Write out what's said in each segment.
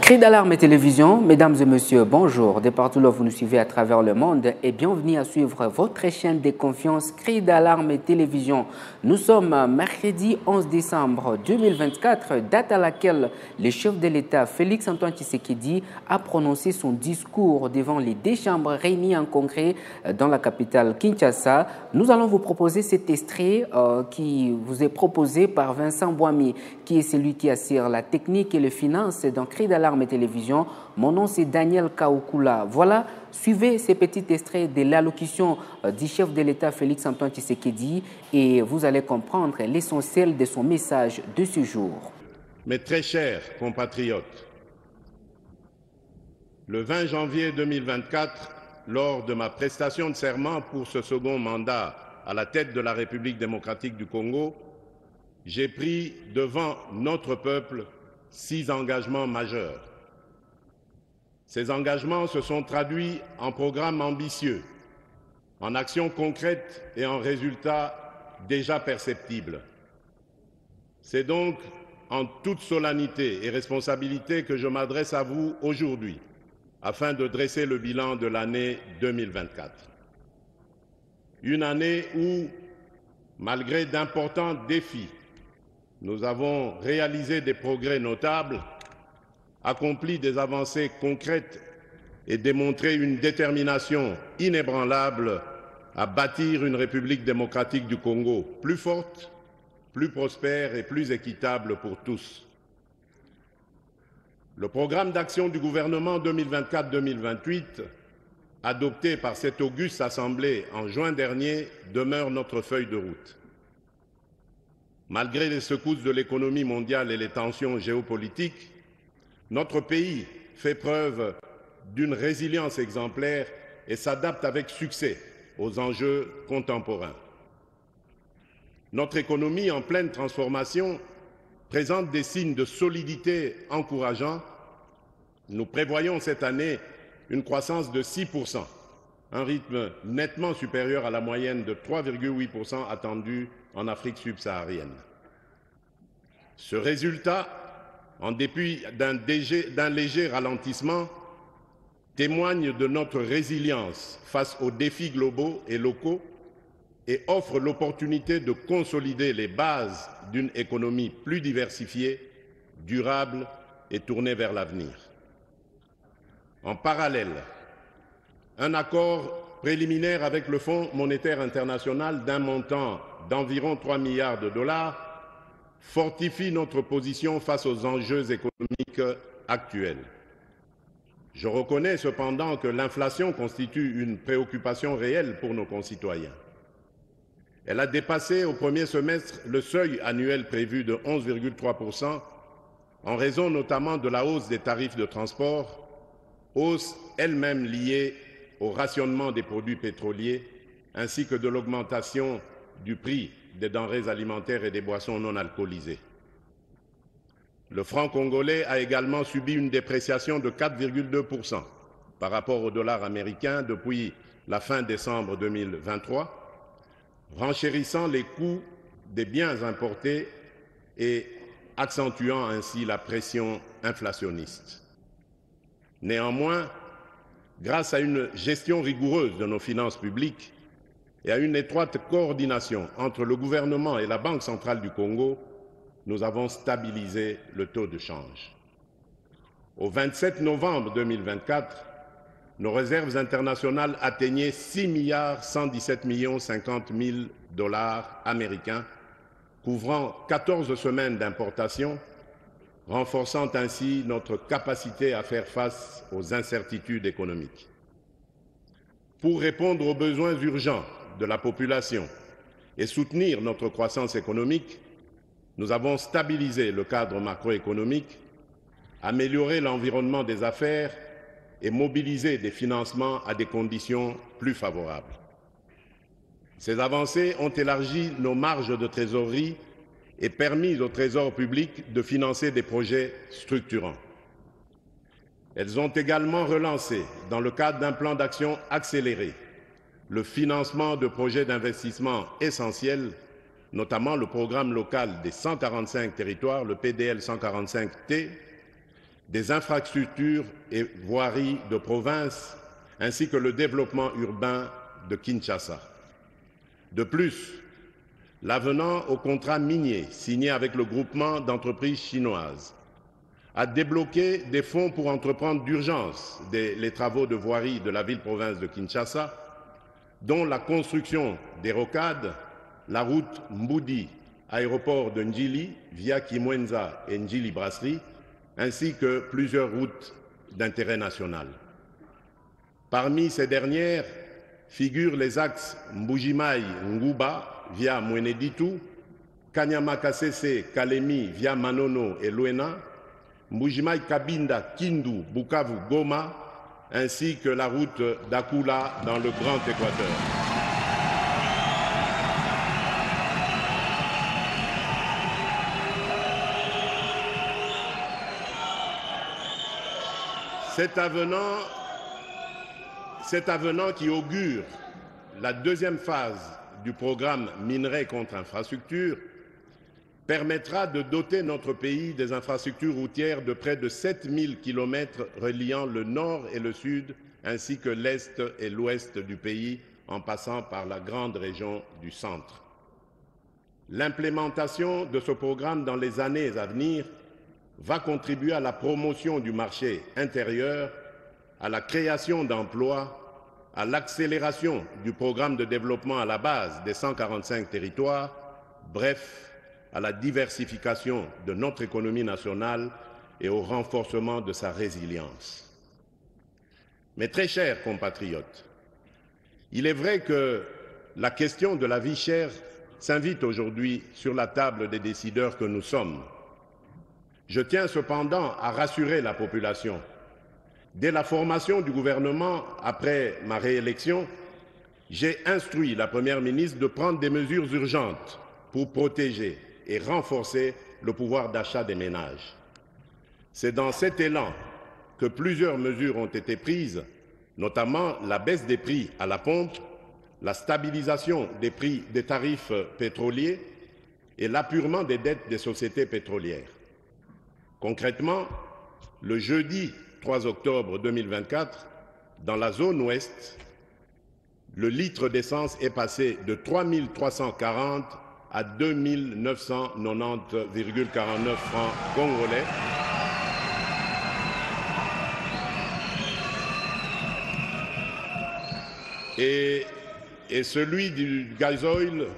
Cri d'alarme et télévision, mesdames et messieurs, bonjour. De partout là vous nous suivez à travers le monde et bienvenue à suivre votre chaîne de confiance Cri d'alarme et télévision. Nous sommes mercredi 11 décembre 2024, date à laquelle le chef de l'État Félix Antoine Tshisekedi a prononcé son discours devant les deux chambres réunies en congrès dans la capitale Kinshasa. Nous allons vous proposer cet extrait qui vous est proposé par Vincent Boami, qui est celui qui assure la technique et les finances dans Cri d'alarme et télévision. Mon nom c'est Daniel Kaoukula. Voilà, suivez ces petits extraits de l'allocution du chef de l'État Félix Antoine Tshisekedi et vous allez comprendre l'essentiel de son message de ce jour. Mes très chers compatriotes, le 20 janvier 2024, lors de ma prestation de serment pour ce second mandat à la tête de la République démocratique du Congo, j'ai pris devant notre peuple 6 engagements majeurs. Ces engagements se sont traduits en programmes ambitieux, en actions concrètes et en résultats déjà perceptibles. C'est donc en toute solennité et responsabilité que je m'adresse à vous aujourd'hui afin de dresser le bilan de l'année 2024. Une année où, malgré d'importants défis, nous avons réalisé des progrès notables, accompli des avancées concrètes et démontré une détermination inébranlable à bâtir une République démocratique du Congo plus forte, plus prospère et plus équitable pour tous. Le programme d'action du gouvernement 2024-2028, adopté par cette auguste Assemblée en juin dernier, demeure notre feuille de route. Malgré les secousses de l'économie mondiale et les tensions géopolitiques, notre pays fait preuve d'une résilience exemplaire et s'adapte avec succès aux enjeux contemporains. Notre économie en pleine transformation présente des signes de solidité encourageants. Nous prévoyons cette année une croissance de 6%, un rythme nettement supérieur à la moyenne de 3,8% attendue en Afrique subsaharienne. Ce résultat, en dépit d'un léger ralentissement, témoigne de notre résilience face aux défis globaux et locaux et offre l'opportunité de consolider les bases d'une économie plus diversifiée, durable et tournée vers l'avenir. En parallèle, un accord préliminaire avec le Fonds monétaire international d'un montant d'environ 3 milliards de dollars fortifie notre position face aux enjeux économiques actuels. Je reconnais cependant que l'inflation constitue une préoccupation réelle pour nos concitoyens. Elle a dépassé au premier semestre le seuil annuel prévu de 11,3% en raison notamment de la hausse des tarifs de transport, hausse elle-même liée au rationnement des produits pétroliers ainsi que de l'augmentation du prix des denrées alimentaires et des boissons non alcoolisées. Le franc congolais a également subi une dépréciation de 4,2% par rapport au dollar américain depuis la fin décembre 2023, renchérissant les coûts des biens importés et accentuant ainsi la pression inflationniste. Néanmoins, grâce à une gestion rigoureuse de nos finances publiques et à une étroite coordination entre le gouvernement et la Banque centrale du Congo, nous avons stabilisé le taux de change. Au 27 novembre 2024, nos réserves internationales atteignaient 6,117 milliards de dollars américains, couvrant 14 semaines d'importation, renforçant ainsi notre capacité à faire face aux incertitudes économiques. Pour répondre aux besoins urgents de la population et soutenir notre croissance économique, nous avons stabilisé le cadre macroéconomique, amélioré l'environnement des affaires et mobilisé des financements à des conditions plus favorables. Ces avancées ont élargi nos marges de trésorerie et permis au Trésor public de financer des projets structurants. Elles ont également relancé, dans le cadre d'un plan d'action accéléré, le financement de projets d'investissement essentiels, notamment le programme local des 145 territoires, le PDL 145T, des infrastructures et voiries de province, ainsi que le développement urbain de Kinshasa. De plus, l'avenant au contrat minier signé avec le groupement d'entreprises chinoises a débloqué des fonds pour entreprendre d'urgence les travaux de voirie de la ville-province de Kinshasa, dont la construction des rocades, la route Mboudi, aéroport de Ndjili via Kimwenza et Ndjili Brasserie, ainsi que plusieurs routes d'intérêt national. Parmi ces dernières figurent les axes Mbujimai-Nguba via Mweneditu, Kanyama-Kasese-Kalemi via Manono et Luena, Mbujimai-Kabinda, Kindu, Bukavu, Goma, ainsi que la route d'Akula dans le Grand Équateur. Cet avenant qui augure la deuxième phase du programme Minerais contre infrastructure permettra de doter notre pays des infrastructures routières de près de 7000 km reliant le nord et le sud, ainsi que l'est et l'ouest du pays, en passant par la grande région du centre. L'implémentation de ce programme dans les années à venir va contribuer à la promotion du marché intérieur, à la création d'emplois, à l'accélération du programme de développement à la base des 145 territoires, bref, à la diversification de notre économie nationale et au renforcement de sa résilience. Mes très chers compatriotes, il est vrai que la question de la vie chère s'invite aujourd'hui sur la table des décideurs que nous sommes. Je tiens cependant à rassurer la population. Dès la formation du gouvernement après ma réélection, j'ai instruit la Première ministre de prendre des mesures urgentes pour protéger et renforcer le pouvoir d'achat des ménages. C'est dans cet élan que plusieurs mesures ont été prises, notamment la baisse des prix à la pompe, la stabilisation des prix des tarifs pétroliers et l'apurement des dettes des sociétés pétrolières. Concrètement, le jeudi 3 octobre 2024, dans la zone ouest, le litre d'essence est passé de 3 340 à 2 990,49 francs congolais. Et celui du gazoil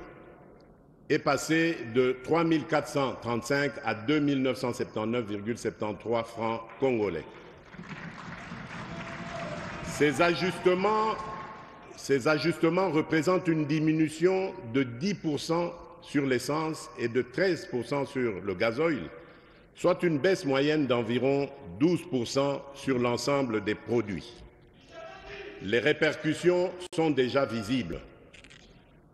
est passé de 3 435 à 2 979,73 francs congolais. Ces ajustements représentent une diminution de 10% sur l'essence et de 13% sur le gazoil, soit une baisse moyenne d'environ 12% sur l'ensemble des produits. Les répercussions sont déjà visibles.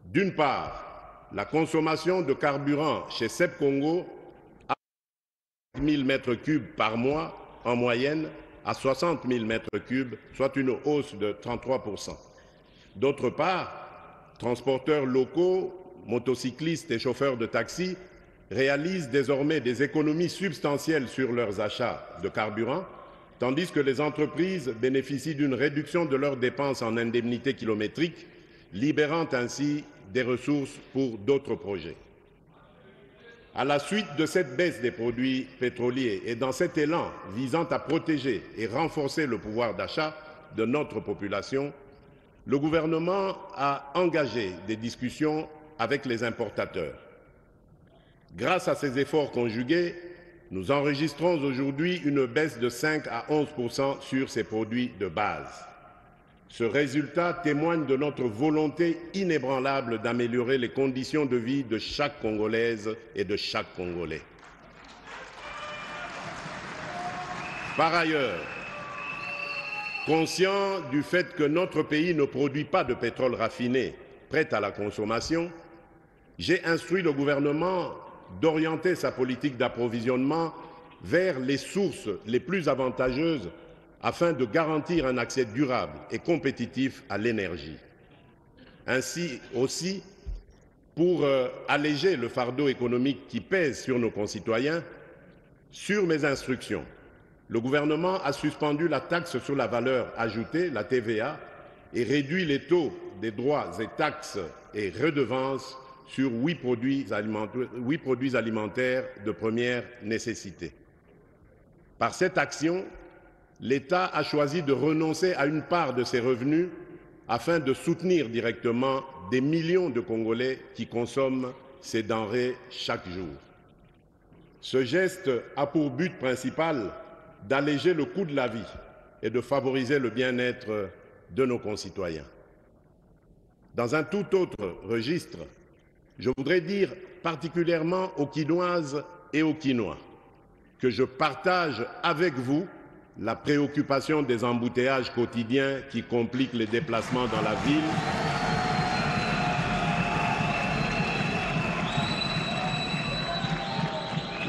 D'une part, la consommation de carburant chez SEP Congo a 1000 m3 par mois en moyenne à 60 000 m3, soit une hausse de 33%. D'autre part, transporteurs locaux, motocyclistes et chauffeurs de taxi réalisent désormais des économies substantielles sur leurs achats de carburant, tandis que les entreprises bénéficient d'une réduction de leurs dépenses en indemnités kilométriques, libérant ainsi des ressources pour d'autres projets. À la suite de cette baisse des produits pétroliers et dans cet élan visant à protéger et renforcer le pouvoir d'achat de notre population, le gouvernement a engagé des discussions avec les importateurs. Grâce à ces efforts conjugués, nous enregistrons aujourd'hui une baisse de 5 à 11% sur ces produits de base. Ce résultat témoigne de notre volonté inébranlable d'améliorer les conditions de vie de chaque Congolaise et de chaque Congolais. Par ailleurs, conscient du fait que notre pays ne produit pas de pétrole raffiné prêt à la consommation, j'ai instruit le gouvernement d'orienter sa politique d'approvisionnement vers les sources les plus avantageuses afin de garantir un accès durable et compétitif à l'énergie. Ainsi aussi, pour alléger le fardeau économique qui pèse sur nos concitoyens, sur mes instructions, le gouvernement a suspendu la taxe sur la valeur ajoutée, la TVA, et réduit les taux des droits et taxes et redevances sur 8 produits alimentaires de première nécessité. Par cette action, l'État a choisi de renoncer à une part de ses revenus afin de soutenir directement des millions de Congolais qui consomment ces denrées chaque jour. Ce geste a pour but principal d'alléger le coût de la vie et de favoriser le bien-être de nos concitoyens. Dans un tout autre registre, je voudrais dire particulièrement aux Quinoises et aux Quinois que je partage avec vous la préoccupation des embouteillages quotidiens qui compliquent les déplacements dans la ville.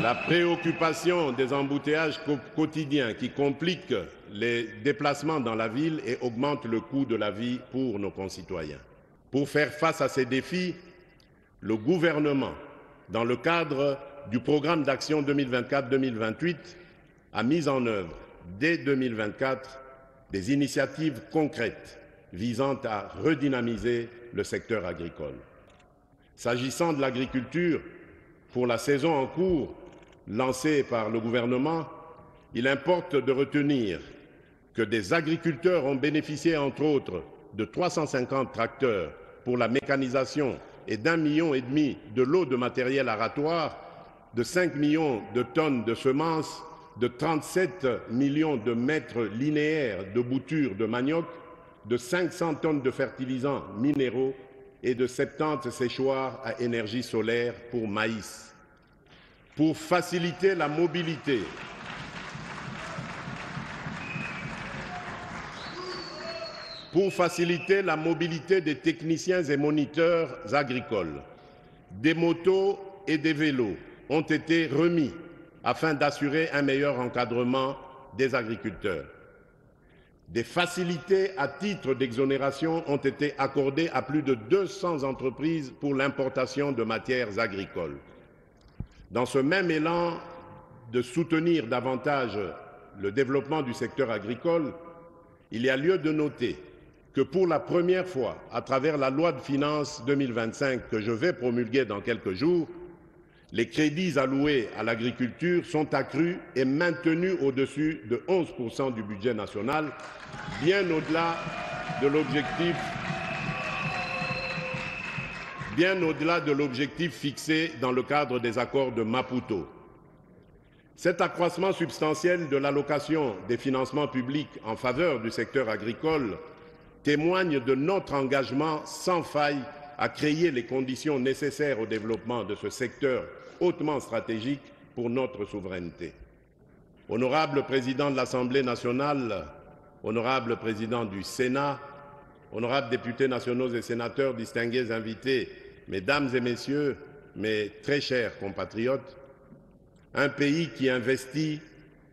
La préoccupation des embouteillages quotidiens qui compliquent les déplacements dans la ville et augmentent le coût de la vie pour nos concitoyens. Pour faire face à ces défis, le gouvernement, dans le cadre du programme d'action 2024-2028, a mis en œuvre, dès 2024, des initiatives concrètes visant à redynamiser le secteur agricole. S'agissant de l'agriculture, pour la saison en cours lancée par le gouvernement, il importe de retenir que des agriculteurs ont bénéficié, entre autres, de 350 tracteurs pour la mécanisation et d'1,5 million de lots de matériel aratoire, de 5 millions de tonnes de semences, de 37 millions de mètres linéaires de boutures de manioc, de 500 tonnes de fertilisants minéraux et de 70 séchoirs à énergie solaire pour maïs. Pour faciliter la mobilité, des techniciens et moniteurs agricoles, des motos et des vélos ont été remis afin d'assurer un meilleur encadrement des agriculteurs. Des facilités à titre d'exonération ont été accordées à plus de 200 entreprises pour l'importation de matières agricoles. Dans ce même élan de soutenir davantage le développement du secteur agricole, il y a lieu de noter que pour la première fois, à travers la loi de finances 2025 que je vais promulguer dans quelques jours, les crédits alloués à l'agriculture sont accrus et maintenus au-dessus de 11% du budget national, bien au-delà de l'objectif fixé dans le cadre des accords de Maputo. Cet accroissement substantiel de l'allocation des financements publics en faveur du secteur agricole témoigne de notre engagement sans faille à créer les conditions nécessaires au développement de ce secteur hautement stratégique pour notre souveraineté. Honorable Président de l'Assemblée nationale, honorable Président du Sénat, honorables députés nationaux et sénateurs, distingués invités, Mesdames et Messieurs, mes très chers compatriotes, un pays qui investit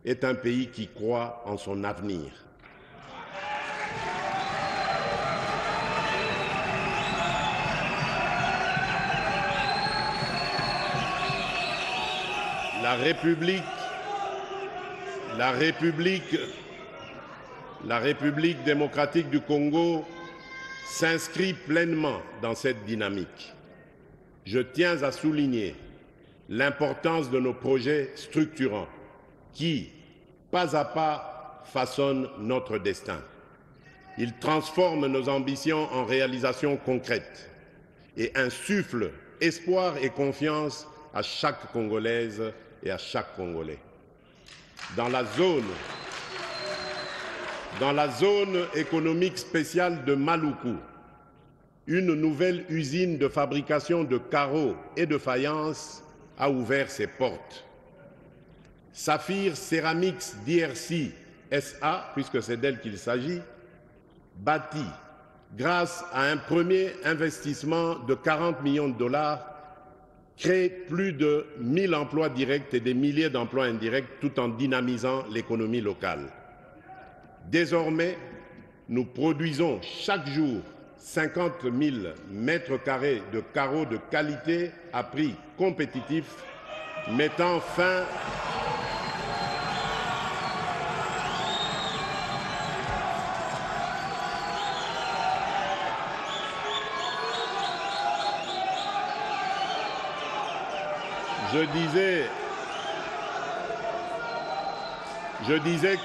est un pays qui croit en son avenir. La République démocratique du Congo s'inscrit pleinement dans cette dynamique. Je tiens à souligner l'importance de nos projets structurants qui, pas à pas, façonnent notre destin. Ils transforment nos ambitions en réalisations concrètes et insufflent espoir et confiance à chaque Congolaise et à chaque Congolais. Dans la zone économique spéciale de Maluku, une nouvelle usine de fabrication de carreaux et de faïence a ouvert ses portes. Saphir Ceramics DRC SA, puisque c'est d'elle qu'il s'agit, bâtit, grâce à un premier investissement de 40 millions de dollars, crée plus de 1000 emplois directs et des milliers d'emplois indirects tout en dynamisant l'économie locale. Désormais, nous produisons chaque jour 50 000 mètres carrés de carreaux de qualité à prix compétitif, mettant fin Je disais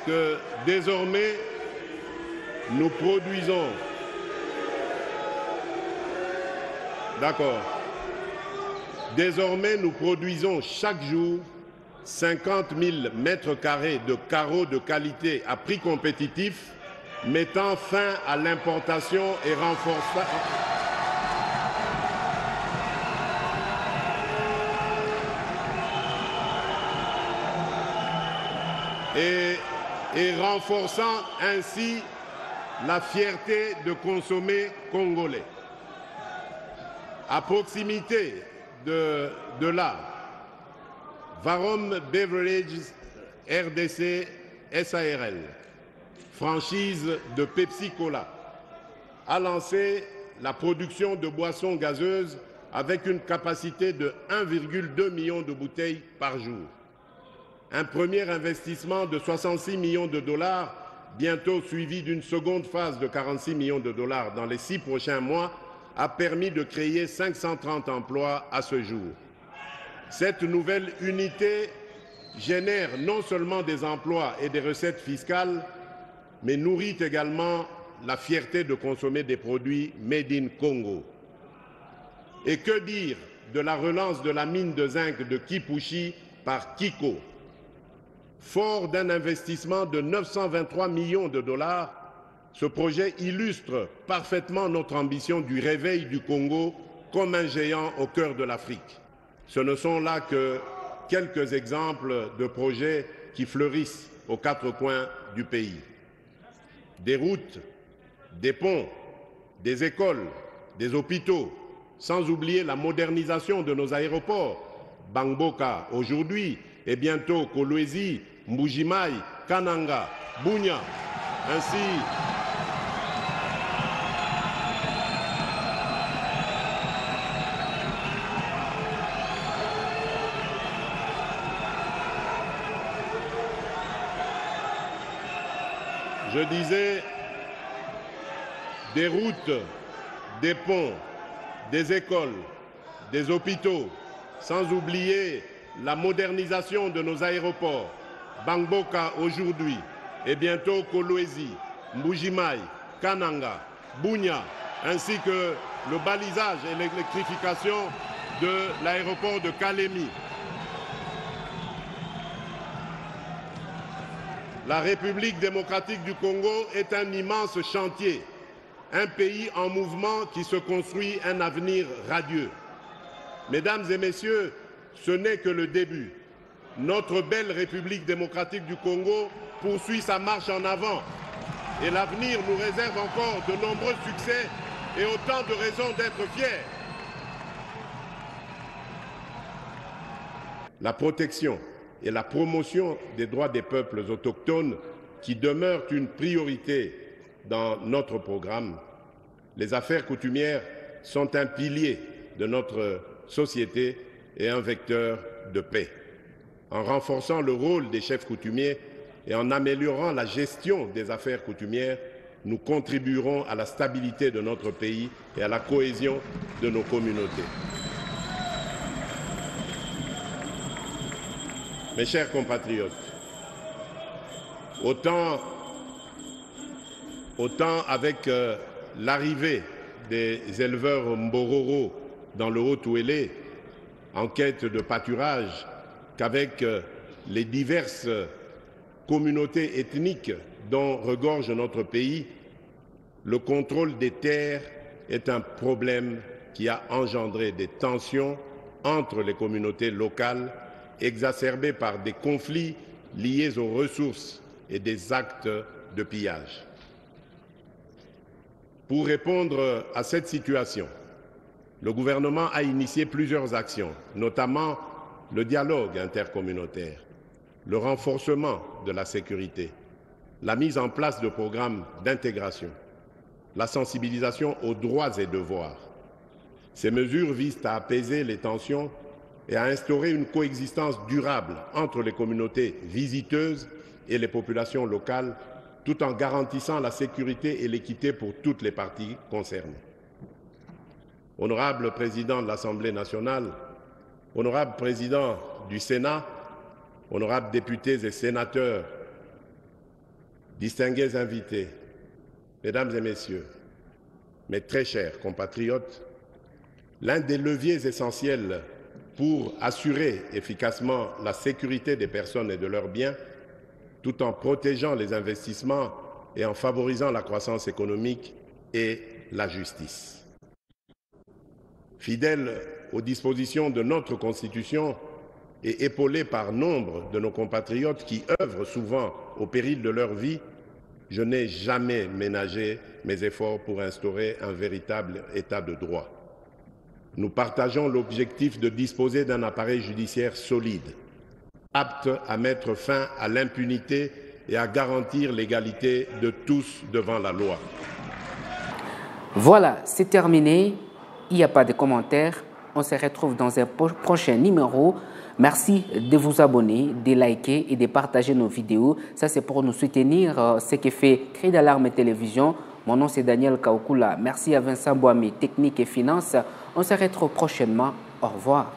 que désormais, nous produisons. D'accord. Désormais, nous produisons chaque jour 50 000 mètres carrés de carreaux de qualité à prix compétitif, mettant fin à l'importation et renforçant. Et renforçant ainsi la fierté de consommer congolais. À proximité de là, Varom Beverages RDC SARL, franchise de Pepsi Cola, a lancé la production de boissons gazeuses avec une capacité de 1,2 million de bouteilles par jour. Un premier investissement de 66 millions de dollars, bientôt suivi d'une seconde phase de 46 millions de dollars dans les 6 prochains mois, a permis de créer 530 emplois à ce jour. Cette nouvelle unité génère non seulement des emplois et des recettes fiscales, mais nourrit également la fierté de consommer des produits made in Congo. Et que dire de la relance de la mine de zinc de Kipushi par Kiko? Fort d'un investissement de 923 millions de dollars, ce projet illustre parfaitement notre ambition du réveil du Congo comme un géant au cœur de l'Afrique. Ce ne sont là que quelques exemples de projets qui fleurissent aux 4 coins du pays. Des routes, des ponts, des écoles, des hôpitaux, sans oublier la modernisation de nos aéroports, Bangboka aujourd'hui et bientôt Kolwezi, Mbujimai, Kananga, Bunia, ainsi je disais des routes, des ponts, des écoles, des hôpitaux, sans oublier la modernisation de nos aéroports, Bangboka aujourd'hui et bientôt Kolwezi, Mbujimai, Kananga, Bunia, ainsi que le balisage et l'électrification de l'aéroport de Kalemi. La République démocratique du Congo est un immense chantier, un pays en mouvement qui se construit un avenir radieux. Mesdames et messieurs, ce n'est que le début. Notre belle République démocratique du Congo poursuit sa marche en avant et l'avenir nous réserve encore de nombreux succès et autant de raisons d'être fiers. La protection et la promotion des droits des peuples autochtones qui demeurent une priorité dans notre programme. Les affaires coutumières sont un pilier de notre société et un vecteur de paix. En renforçant le rôle des chefs coutumiers et en améliorant la gestion des affaires coutumières, nous contribuerons à la stabilité de notre pays et à la cohésion de nos communautés. Mes chers compatriotes, autant avec l'arrivée des éleveurs Mbororo dans le Haut-Ouélé en quête de pâturage qu'avec les diverses communautés ethniques dont regorge notre pays, le contrôle des terres est un problème qui a engendré des tensions entre les communautés locales exacerbées par des conflits liés aux ressources et des actes de pillage. Pour répondre à cette situation, le gouvernement a initié plusieurs actions, notamment le dialogue intercommunautaire, le renforcement de la sécurité, la mise en place de programmes d'intégration, la sensibilisation aux droits et devoirs. Ces mesures visent à apaiser les tensions et à instaurer une coexistence durable entre les communautés visiteuses et les populations locales, tout en garantissant la sécurité et l'équité pour toutes les parties concernées. Honorable Président de l'Assemblée nationale, honorable Président du Sénat, honorables députés et sénateurs, distingués invités, Mesdames et Messieurs, mes très chers compatriotes, l'un des leviers essentiels pour assurer efficacement la sécurité des personnes et de leurs biens, tout en protégeant les investissements et en favorisant la croissance économique, est la justice. Fidèle aux dispositions de notre Constitution et épaulé par nombre de nos compatriotes qui œuvrent souvent au péril de leur vie, je n'ai jamais ménagé mes efforts pour instaurer un véritable état de droit. Nous partageons l'objectif de disposer d'un appareil judiciaire solide, apte à mettre fin à l'impunité et à garantir l'égalité de tous devant la loi. Voilà, c'est terminé. Il n'y a pas de commentaires. On se retrouve dans un prochain numéro. Merci de vous abonner, de liker et de partager nos vidéos. Ça, c'est pour nous soutenir ce que fait Cri d'Alarme Télévision. Mon nom, c'est Daniel Kaoukula. Merci à Vincent Boami, Technique et Finances. On se retrouve prochainement. Au revoir.